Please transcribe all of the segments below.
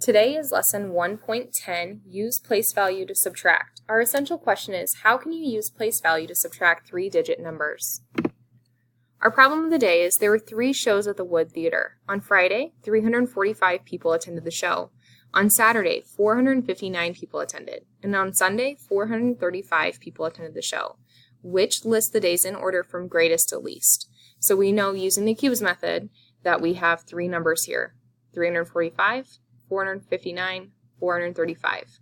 Today is lesson 1.10, use place value to subtract. Our essential question is, how can you use place value to subtract three-digit numbers? Our problem of the day is there were 3 shows at the Wood Theater. On Friday, 345 people attended the show. On Saturday, 459 people attended. And on Sunday, 435 people attended the show. Which lists the days in order from greatest to least? So we know using the cubes method that we have 3 numbers here, 345, 459, 435.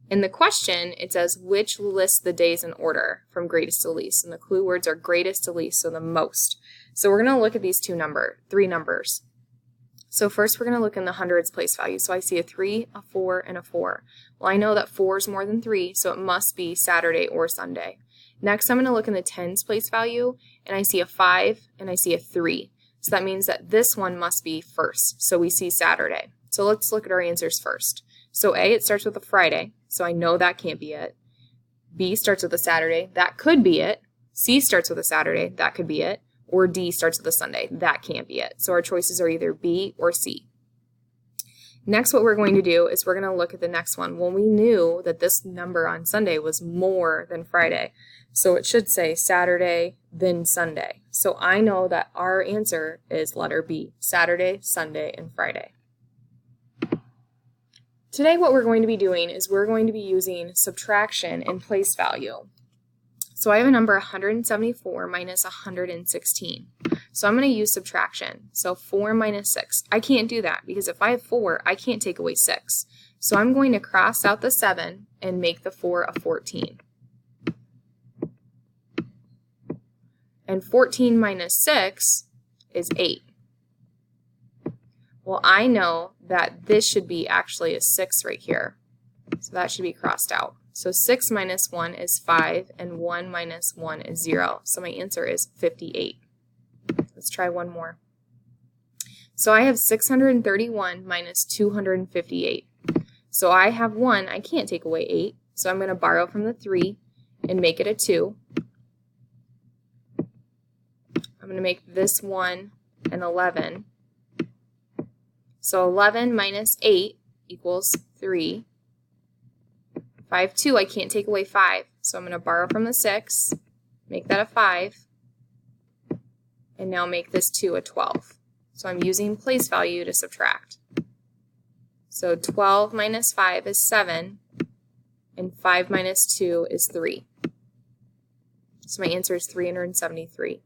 In the question, it says which lists the days in order from greatest to least, and the clue words are greatest to least, so the most. So we're going to look at these 3 numbers. So first we're going to look in the hundreds place value. So I see a 3, a 4, and a 4. Well, I know that 4 is more than 3, so it must be Saturday or Sunday. Next, I'm going to look in the tens place value, and I see a 5 and I see a 3. So that means that this one must be first. So we see Saturday. So let's look at our answers first. So A, it starts with a Friday, so I know that can't be it. B starts with a Saturday, that could be it. C starts with a Saturday, that could be it. Or D starts with a Sunday, that can't be it. So our choices are either B or C. Next, what we're going to do is we're going to look at the next one. Well, we knew that this number on Sunday was more than Friday. So it should say Saturday, then Sunday. So I know that our answer is letter B, Saturday, Sunday, and Friday. Today what we're going to be doing is we're going to be using subtraction and place value. So I have a number 174 minus 116. So I'm going to use subtraction. So 4 minus 6. I can't do that because if I have 4, I can't take away 6. So I'm going to cross out the 7 and make the 4 a 14. And 14 minus 6 is 8. Well, I know that this should be actually a 6 right here. So that should be crossed out. So 6 minus 1 is 5, and 1 minus 1 is 0. So my answer is 58. Let's try one more. So I have 631 minus 258. So I have 1. I can't take away 8. So I'm going to borrow from the 3 and make it a 2. I'm going to make this 1 an 11. So 11 minus 8 equals 3. 5, 2, I can't take away 5. So I'm going to borrow from the 6, make that a 5, and now make this 2 a 12. So I'm using place value to subtract. So 12 minus 5 is 7, and 5 minus 2 is 3. So my answer is 373.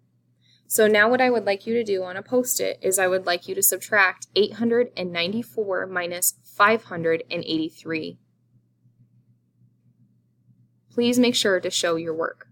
So now what I would like you to do on a Post-it is I would like you to subtract 894 minus 583. Please make sure to show your work.